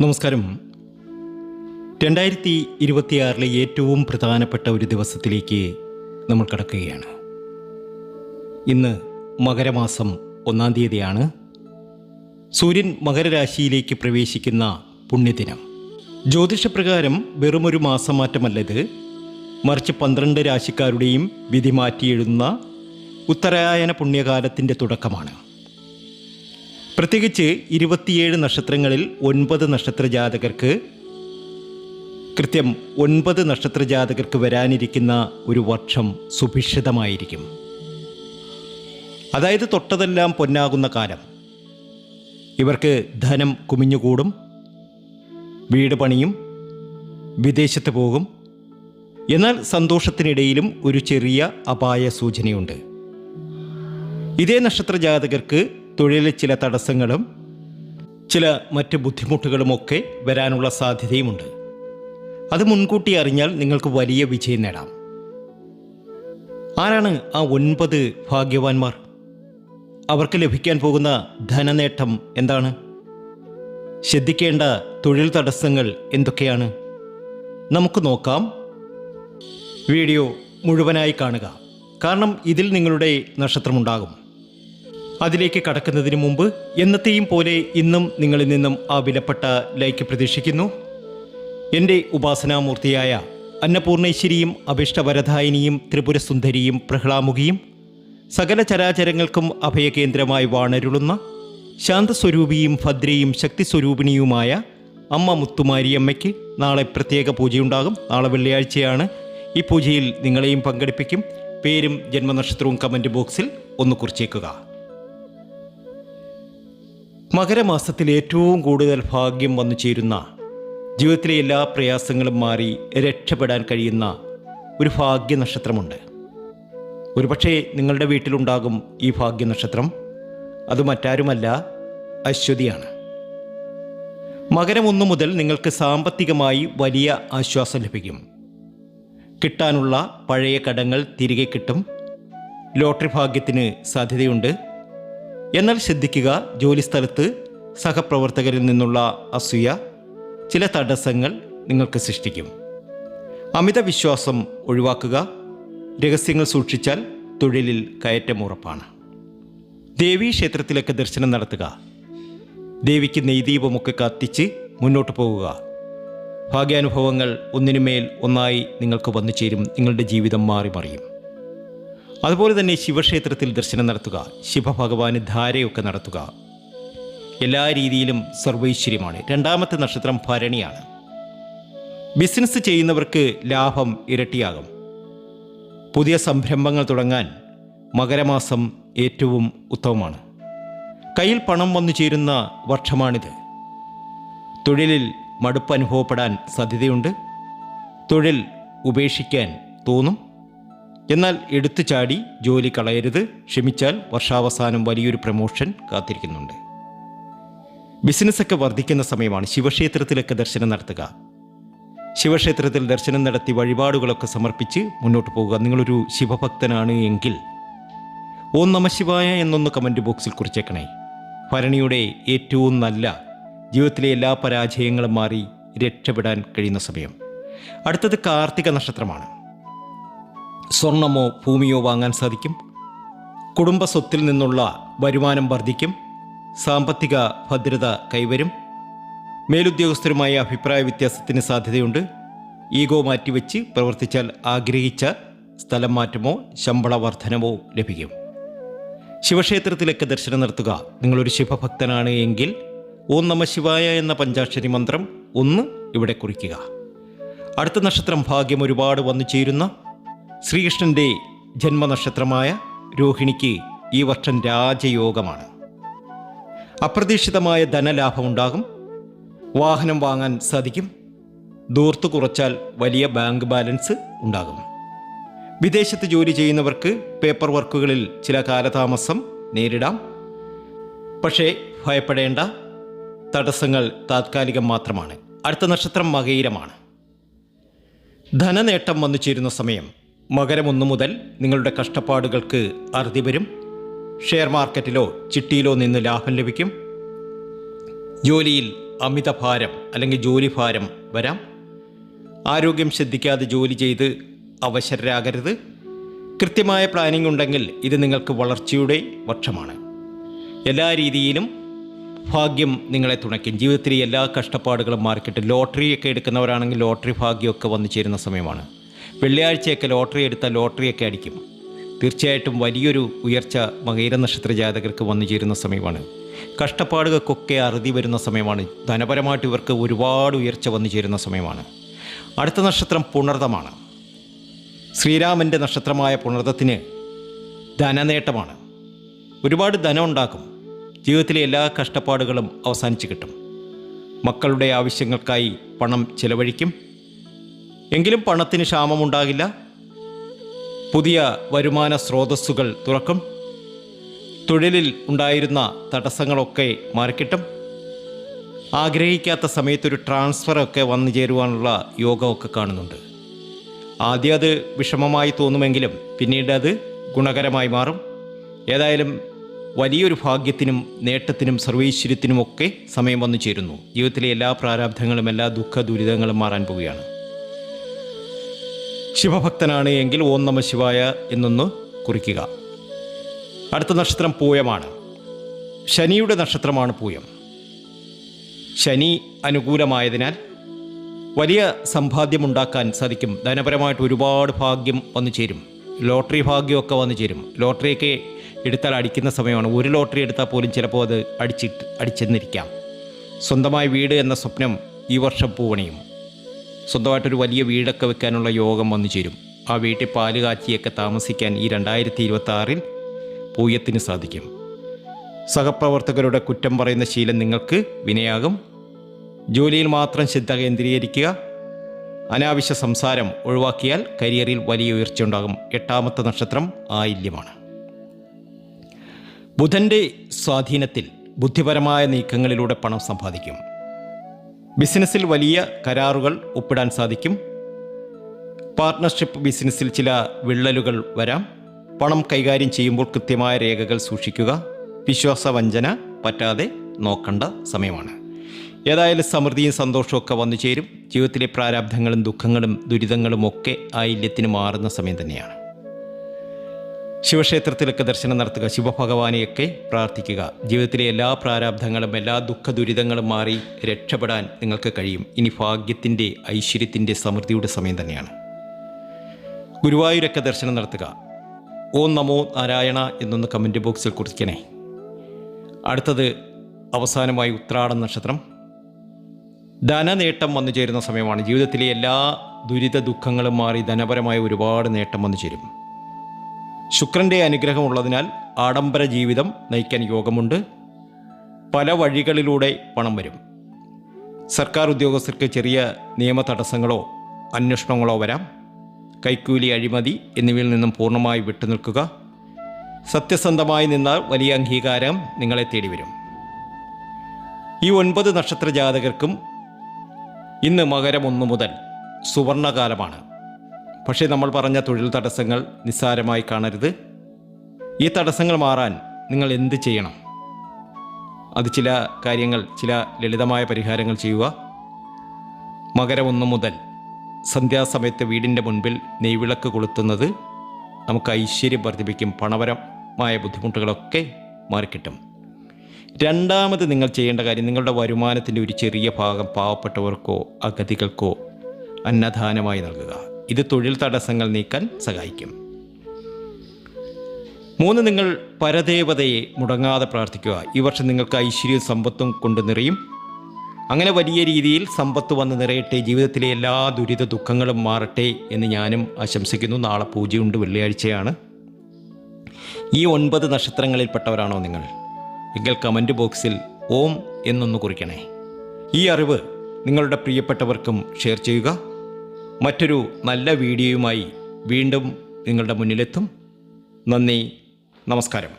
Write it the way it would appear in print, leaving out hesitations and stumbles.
നമസ്കാരം. 2026 ഏറ്റവും പ്രധാനപ്പെട്ട ഒരു ദിവസത്തിലേക്ക് നമ്മൾ കടക്കുകയാണ്. ഇന്ന് മകരമാസം 1-ാം തീയതിയാണ്. സൂര്യൻ മകരരാശിയിലേക്ക് പ്രവേശിക്കുന്ന പുണ്യദിനം. ജ്യോതിഷപ്രകാരം വെറുമൊരു മാസം മാറ്റമല്ലത്, മറിച്ച് 12 രാശിക്കാരുടെയും വിധി മാറ്റിയെഴുതുന്ന ഉത്തരായന പുണ്യകാലത്തിൻ്റെ തുടക്കമാണ്. പ്രത്യേകിച്ച് 27 നക്ഷത്രങ്ങളിൽ 9 നക്ഷത്ര ജാതകർക്ക് കൃത്യം 9 നക്ഷത്ര ജാതകർക്ക് വരാനിരിക്കുന്ന ഒരു വർഷം സുഭിക്ഷിതമായിരിക്കും. അതായത് തൊട്ടതെല്ലാം പൊന്നാകുന്ന കാലം. ഇവർക്ക് ധനം കുമിഞ്ഞുകൂടും, വീട് പണിയും, വിദേശത്ത് പോകും. എന്നാൽ സന്തോഷത്തിനിടയിലും ഒരു ചെറിയ അപായ സൂചനയുണ്ട്. ഇതേ നക്ഷത്ര ജാതകർക്ക് തൊഴിലിൽ ചില തടസ്സങ്ങളും ചില മറ്റ് ബുദ്ധിമുട്ടുകളുമൊക്കെ വരാനുള്ള സാധ്യതയുമുണ്ട്. അത് മുൻകൂട്ടി അറിഞ്ഞാൽ നിങ്ങൾക്ക് വലിയ വിജയം നേടാം. ആരാണ് ആ 9 ഭാഗ്യവാന്മാർ? അവർക്ക് ലഭിക്കാൻ പോകുന്ന ധനനേട്ടം എന്താണ്? ശ്രദ്ധിക്കേണ്ട തൊഴിൽ തടസ്സങ്ങൾ എന്തൊക്കെയാണ്? നമുക്ക് നോക്കാം. വീഡിയോ മുഴുവനായി കാണുക, കാരണം ഇതിൽ നിങ്ങളുടെ നക്ഷത്രമുണ്ടാകും. അതിലേക്ക് കടക്കുന്നതിന് മുമ്പ് എന്നത്തെയും പോലെ ഇന്നും നിങ്ങളിൽ നിന്നും ആ വിലപ്പെട്ട ലൈക്ക് പ്രതീക്ഷിക്കുന്നു. എൻ്റെ ഉപാസനാമൂർത്തിയായ അന്നപൂർണേശ്വരിയും അഭിഷ്ടവരദായിനിയും ത്രിപുരസുന്ദരിയും പ്രഹ്ലാമുഖിയും സകല ചരാചരങ്ങൾക്കും അഭയകേന്ദ്രമായി വാണരുളുന്ന ശാന്തസ്വരൂപിയും ഭദ്രയും ശക്തിസ്വരൂപിണിയുമായ അമ്മ മുത്തുമാരിയമ്മയ്ക്ക് നാളെ പ്രത്യേക പൂജയുണ്ടാകും. നാളെ വെള്ളിയാഴ്ചയാണ്. ഈ പൂജയിൽ നിങ്ങളെയും പങ്കെടുപ്പിക്കും. പേരും ജന്മനക്ഷത്രവും കമൻറ്റ് ബോക്സിൽ ഒന്ന് കുറിച്ചേക്കുക. മകരമാസത്തിൽ ഏറ്റവും കൂടുതൽ ഭാഗ്യം വന്നു ചേരുന്ന, ജീവിതത്തിലെ എല്ലാ പ്രയാസങ്ങളും മാറി രക്ഷപ്പെടാൻ കഴിയുന്ന ഒരു ഭാഗ്യ നക്ഷത്രമുണ്ട്. ഒരുപക്ഷെ നിങ്ങളുടെ വീട്ടിലുണ്ടാകും ഈ ഭാഗ്യ നക്ഷത്രം. അത് മറ്റാരുമല്ല, അശ്വതിയാണ്. മകരം 1 മുതൽ നിങ്ങൾക്ക് സാമ്പത്തികമായി വലിയ ആശ്വാസം ലഭിക്കും. കിട്ടാനുള്ള പഴയ കടങ്ങൾ തിരികെ കിട്ടും. ലോട്ടറി ഭാഗ്യത്തിന് സാധ്യതയുണ്ട്. എന്നാൽ ശ്രദ്ധിക്കുക, ജോലിസ്ഥലത്ത് സഹപ്രവർത്തകരിൽ നിന്നുള്ള അസൂയ ചില തടസ്സങ്ങൾ നിങ്ങൾക്ക് സൃഷ്ടിക്കും. അമിത വിശ്വാസം ഒഴിവാക്കുക. രഹസ്യങ്ങൾ സൂക്ഷിച്ചാൽ തൊഴിലിൽ കയറ്റം ഉറപ്പാണ്. ദേവീ ക്ഷേത്രത്തിലൊക്കെ ദർശനം നടത്തുക. ദേവിക്ക് നെയ്ദീപമൊക്കെ കത്തിച്ച് മുന്നോട്ട് പോകുക. ഭാഗ്യാനുഭവങ്ങൾ ഒന്നിനുമേൽ ഒന്നായി നിങ്ങൾക്ക് വന്നു ചേരും. നിങ്ങളുടെ ജീവിതം മാറി മറിയും. അതുപോലെ തന്നെ ശിവക്ഷേത്രത്തിൽ ദർശനം നടത്തുക. ശിവഭഗവാന് ധാരയൊക്കെ നടത്തുക. എല്ലാ രീതിയിലും സർവൈശ്വര്യമാണ്. 2-ാമത്തെ നക്ഷത്രം ഭരണിയാണ്. ബിസിനസ് ചെയ്യുന്നവർക്ക് ലാഭം ഇരട്ടിയാകും. പുതിയ സംരംഭങ്ങൾ തുടങ്ങാൻ മകരമാസം ഏറ്റവും ഉത്തമമാണ്. കയ്യിൽ പണം വന്നു ചേരുന്ന വർഷമാണിത്. തൊഴിലിൽ മടുപ്പ് അനുഭവപ്പെടാൻ സാധ്യതയുണ്ട്. തൊഴിൽ ഉപേക്ഷിക്കാൻ തോന്നും. എന്നാൽ എടുത്തു ചാടി ജോലി കളയരുത്. ക്ഷമിച്ചാൽ വർഷാവസാനം വലിയൊരു പ്രമോഷൻ കാത്തിരിക്കുന്നുണ്ട്. ബിസിനസ്സൊക്കെ വർദ്ധിക്കുന്ന സമയമാണ്. ശിവക്ഷേത്രത്തിലൊക്കെ ദർശനം നടത്തുക. ശിവക്ഷേത്രത്തിൽ ദർശനം നടത്തി വഴിപാടുകളൊക്കെ സമർപ്പിച്ച് മുന്നോട്ട് പോകുക. നിങ്ങളൊരു ശിവഭക്തനാണ് എങ്കിൽ ഓം നമഃ ശിവായ എന്നൊന്ന് കമൻറ്റ് ബോക്സിൽ കുറിച്ചേക്കണേ. ഭരണിയുടെ ഏറ്റവും നല്ല, ജീവിതത്തിലെ എല്ലാ പരാജയങ്ങളും മാറി രക്ഷപ്പെടാൻ കഴിയുന്ന സമയം. അടുത്തത് കാർത്തിക നക്ഷത്രമാണ്. സ്വർണമോ ഭൂമിയോ വാങ്ങാൻ സാധിക്കും. കുടുംബ സ്വത്തിൽ നിന്നുള്ള വരുമാനം വർദ്ധിക്കും. സാമ്പത്തിക ഭദ്രത കൈവരും. മേലുദ്യോഗസ്ഥരുമായ അഭിപ്രായ വ്യത്യാസത്തിന് സാധ്യതയുണ്ട്. ഈഗോ മാറ്റിവെച്ച് പ്രവർത്തിച്ചാൽ ആഗ്രഹിച്ച സ്ഥലം മാറ്റമോ ശമ്പള വർധനമോ ലഭിക്കും. ശിവക്ഷേത്രത്തിലൊക്കെ ദർശനം നടത്തുക. നിങ്ങളൊരു ശിവഭക്തനാണ് എങ്കിൽ ഓം നമഃ ശിവായ എന്ന പഞ്ചാക്ഷരി മന്ത്രം ഒന്ന് ഇവിടെ കുറിക്കുക. അടുത്ത നക്ഷത്രം ഭാഗ്യം ഒരുപാട് വന്നു ചേരുന്ന ശ്രീകൃഷ്ണൻ്റെ ജന്മനക്ഷത്രമായ രോഹിണിക്ക് ഈ വർഷം രാജയോഗമാണ്. അപ്രതീക്ഷിതമായ ധനലാഭമുണ്ടാകും. വാഹനം വാങ്ങാൻ സാധിക്കും. ദൂർത്ത് കുറച്ചാൽ വലിയ ബാങ്ക് ബാലൻസ് ഉണ്ടാകും. വിദേശത്ത് ജോലി ചെയ്യുന്നവർക്ക് പേപ്പർ വർക്കുകളിൽ ചില കാലതാമസം നേരിടാം. പക്ഷേ ഭയപ്പെടേണ്ട, തടസ്സങ്ങൾ താത്കാലികം മാത്രമാണ്. അടുത്ത നക്ഷത്രം മകയിരമാണ്. ധനനേട്ടം വന്നു ചേരുന്ന സമയം. മകരം 1 മുതൽ നിങ്ങളുടെ കഷ്ടപ്പാടുകൾക്ക് അറുതി വരും. ഷെയർ മാർക്കറ്റിലോ ചിട്ടിയിലോ നിന്ന് ലാഭം ലഭിക്കും. ജോലിയിൽ അമിതഭാരം അല്ലെങ്കിൽ ജോലിഭാരം വരാം. ആരോഗ്യം ശ്രദ്ധിക്കാതെ ജോലി ചെയ്ത് അവശരാകരുത്. കൃത്യമായ പ്ലാനിംഗ് ഉണ്ടെങ്കിൽ ഇത് നിങ്ങൾക്ക് വളർച്ചയുടെ വർഷമാണ്. എല്ലാ രീതിയിലും ഭാഗ്യം നിങ്ങളെ തുണയ്ക്കും. ജീവിതത്തിലെ എല്ലാ കഷ്ടപ്പാടുകളും മാറിക്കിട്ടും. ലോട്ടറിയൊക്കെ എടുക്കുന്നവരാണെങ്കിൽ ലോട്ടറി ഭാഗ്യമൊക്കെ വന്നു ചേരുന്ന സമയമാണ്. വെള്ളിയാഴ്ചയൊക്കെ ലോട്ടറി എടുത്താൽ ലോട്ടറിയൊക്കെ അടിക്കും. തീർച്ചയായിട്ടും വലിയൊരു ഉയർച്ച മകയിര നക്ഷത്ര ജാതകർക്ക് വന്നു ചേരുന്ന സമയമാണ്. കഷ്ടപ്പാടുകൾക്കൊക്കെ അറുതി വരുന്ന സമയമാണ്. ധനപരമായിട്ട് ഇവർക്ക് ഒരുപാട് ഉയർച്ച വന്നു ചേരുന്ന സമയമാണ്. അടുത്ത നക്ഷത്രം പുണർതമാണ്. ശ്രീരാമൻ്റെ നക്ഷത്രമായ പുണർതത്തിന് ധനനേട്ടമാണ്. ഒരുപാട് ധനം ഉണ്ടാക്കും. ജീവിതത്തിലെ എല്ലാ കഷ്ടപ്പാടുകളും അവസാനിച്ച് കിട്ടും. മക്കളുടെ ആവശ്യങ്ങൾക്കായി പണം ചെലവഴിക്കും. എങ്കിലും പണത്തിന് ക്ഷാമമുണ്ടാകില്ല. പുതിയ വരുമാന സ്രോതസ്സുകൾ തുറക്കും. തൊഴിലിൽ ഉണ്ടായിരുന്ന തടസ്സങ്ങളൊക്കെ മാറിക്കിട്ടും. ആഗ്രഹിക്കാത്ത സമയത്തൊരു ട്രാൻസ്ഫറൊക്കെ വന്നു ചേരുവാനുള്ള യോഗമൊക്കെ കാണുന്നുണ്ട്. ആദ്യം അത് വിഷമമായി തോന്നുമെങ്കിലും പിന്നീട് അത് ഗുണകരമായി മാറും. ഏതായാലും വലിയൊരു ഭാഗ്യത്തിനും നേട്ടത്തിനും സർവൈശ്വര്യത്തിനുമൊക്കെ സമയം വന്നു ചേരുന്നു. ജീവിതത്തിലെ എല്ലാ പ്രാരാബ്ധങ്ങളും എല്ലാ ദുഃഖ ദുരിതങ്ങളും മാറാൻ പോവുകയാണ്. ശിവഭക്തനാണ് എങ്കിൽ ഓം നമഃ ശിവായ എന്നൊന്ന് കുറിക്കുക. അടുത്ത നക്ഷത്രം പൂയമാണ്. ശനിയുടെ നക്ഷത്രമാണ് പൂയം. ശനി അനുകൂലമായതിനാൽ വലിയ സമ്പാദ്യമുണ്ടാക്കാൻ സാധിക്കും. ധനപരമായിട്ട് ഒരുപാട് ഭാഗ്യം വന്നു ചേരും. ലോട്ടറി ഭാഗ്യമൊക്കെ വന്നു ചേരും. ലോട്ടറിയൊക്കെ എടുത്താൽ അടിക്കുന്ന സമയമാണ്. ഒരു ലോട്ടറി എടുത്താൽ പോലും ചിലപ്പോൾ അത് അടിച്ചെന്നിരിക്കാം. സ്വന്തമായി വീട് എന്ന സ്വപ്നം ഈ വർഷം പൂവണിയും. സ്വന്തമായിട്ടൊരു വലിയ വീടൊക്കെ വെക്കാനുള്ള യോഗം വന്നു ചേരും. ആ വീട്ടിൽ പാല് കാച്ചിയൊക്കെ താമസിക്കാൻ ഈ 2026 പൂയത്തിന് സാധിക്കും. സഹപ്രവർത്തകരുടെ കുറ്റം പറയുന്ന ശീലം നിങ്ങൾക്ക് വിനയാകും. ജോലിയിൽ മാത്രം ശ്രദ്ധ കേന്ദ്രീകരിക്കുക. അനാവശ്യ സംസാരം ഒഴിവാക്കിയാൽ കരിയറിൽ വലിയ ഉയർച്ചയുണ്ടാകും. 8ാമത്തെ നക്ഷത്രം ആയില്യമാണ്. ബുധൻ്റെ സ്വാധീനത്തിൽ ബുദ്ധിപരമായ നീക്കങ്ങളിലൂടെ പണം സമ്പാദിക്കും. ബിസിനസ്സിൽ വലിയ കരാറുകൾ ഒപ്പിടാൻ സാധിക്കും. പാർട്ട്ണർഷിപ്പ് ബിസിനസ്സിൽ ചില വിള്ളലുകൾ വരാം. പണം കൈകാര്യം ചെയ്യുമ്പോൾ കൃത്യമായ രേഖകൾ സൂക്ഷിക്കുക. വിശ്വാസവഞ്ചന പറ്റാതെ നോക്കേണ്ട സമയമാണ്. ഏതായാലും സമൃദ്ധിയും സന്തോഷമൊക്കെ വന്നു ചേരും. ജീവിതത്തിലെ പ്രാരാബ്ധങ്ങളും ദുഃഖങ്ങളും ദുരിതങ്ങളും ഒക്കെ ആയില്യത്തിന് മാറുന്ന സമയം തന്നെയാണ്. ശിവക്ഷേത്രത്തിലൊക്കെ ദർശനം നടത്തുക. ശിവഭഗവാനെയൊക്കെ പ്രാർത്ഥിക്കുക. ജീവിതത്തിലെ എല്ലാ പ്രാരാബ്ധങ്ങളും എല്ലാ ദുഃഖ ദുരിതങ്ങളും മാറി രക്ഷപ്പെടാൻ നിങ്ങൾക്ക് കഴിയും. ഇനി ഭാഗ്യത്തിൻ്റെ ഐശ്വര്യത്തിൻ്റെ സമൃദ്ധിയുടെ സമയം തന്നെയാണ്. ഗുരുവായൂരൊക്കെ ദർശനം നടത്തുക. ഓം നമോ നാരായണ എന്നൊന്ന് കമൻറ്റ് ബോക്സിൽ കുറിക്കണേ. അടുത്തത് അവസാനമായി ഉത്രാടം നക്ഷത്രം. ധനനേട്ടം വന്നു ചേരുന്ന സമയമാണ്. ജീവിതത്തിലെ എല്ലാ ദുരിത ദുഃഖങ്ങളും മാറി ധനപരമായ ഒരുപാട് നേട്ടം വന്നു ചേരും. ശുക്രൻ്റെ അനുഗ്രഹമുള്ളതിനാൽ ആഡംബര ജീവിതം നയിക്കാൻ യോഗമുണ്ട്. പല വഴികളിലൂടെ പണം വരും. സർക്കാർ ഉദ്യോഗസ്ഥർക്ക് ചെറിയ നിയമ തടസ്സങ്ങളോ അന്വേഷണങ്ങളോ വരാം. കൈക്കൂലി, അഴിമതി എന്നിവയിൽ നിന്നും പൂർണ്ണമായി വിട്ടുനിൽക്കുക. സത്യസന്ധമായി നിന്നാൽ വലിയ അംഗീകാരം നിങ്ങളെ തേടി വരും. ഈ 9 നക്ഷത്ര ജാതകർക്കും ഇന്ന് മകരം 1 മുതൽ സുവർണകാലമാണ്. പക്ഷേ നമ്മൾ പറഞ്ഞ തൊഴിൽ തടസ്സങ്ങൾ നിസ്സാരമായി കാണരുത്. ഈ തടസ്സങ്ങൾ മാറാൻ നിങ്ങൾ എന്ത് ചെയ്യണം? അത് ചില കാര്യങ്ങൾ, ചില ലളിതമായ പരിഹാരങ്ങൾ ചെയ്യുക. മകരം 1 മുതൽ സന്ധ്യാസമയത്ത് വീടിൻ്റെ മുൻപിൽ നെയ്വിളക്ക് കൊളുത്തുന്നത് നമുക്ക് ഐശ്വര്യം വർദ്ധിപ്പിക്കും. പണപരമായ ബുദ്ധിമുട്ടുകളൊക്കെ മാറിക്കിട്ടും. രണ്ടാമത് നിങ്ങൾ ചെയ്യേണ്ട കാര്യം, നിങ്ങളുടെ വരുമാനത്തിൻ്റെ ഒരു ചെറിയ ഭാഗം പാവപ്പെട്ടവർക്കോ അഗതികൾക്കോ അന്നദാനമായി നൽകുക. ഇത് തൊഴിൽ തടസ്സങ്ങൾ നീക്കാൻ സഹായിക്കും. 3, നിങ്ങൾ പരദേവതയെ മുടങ്ങാതെ പ്രാർത്ഥിക്കുക. ഈ വർഷം നിങ്ങൾക്ക് ഐശ്വര്യവും സമ്പത്തും കൊണ്ട് നിറയും. അങ്ങനെ വലിയ രീതിയിൽ സമ്പത്ത് വന്ന് നിറയട്ടെ. ജീവിതത്തിലെ എല്ലാ ദുരിത ദുഃഖങ്ങളും മാറട്ടെ എന്ന് ഞാനും ആശംസിക്കുന്നു. നാളെ പൂജയുണ്ട്, വെള്ളിയാഴ്ചയാണ്. ഈ 9 നക്ഷത്രങ്ങളിൽപ്പെട്ടവരാണോ നിങ്ങൾ? എങ്കിൽ കമൻറ്റ് ബോക്സിൽ ഓം എന്നൊന്ന് കുറിക്കണേ. ഈ അറിവ് നിങ്ങളുടെ പ്രിയപ്പെട്ടവർക്കും ഷെയർ ചെയ്യുക. മറ്റൊരു നല്ല വീഡിയോയുമായി വീണ്ടും നിങ്ങളുടെ മുന്നിലെത്തും. നന്ദി, നമസ്കാരം.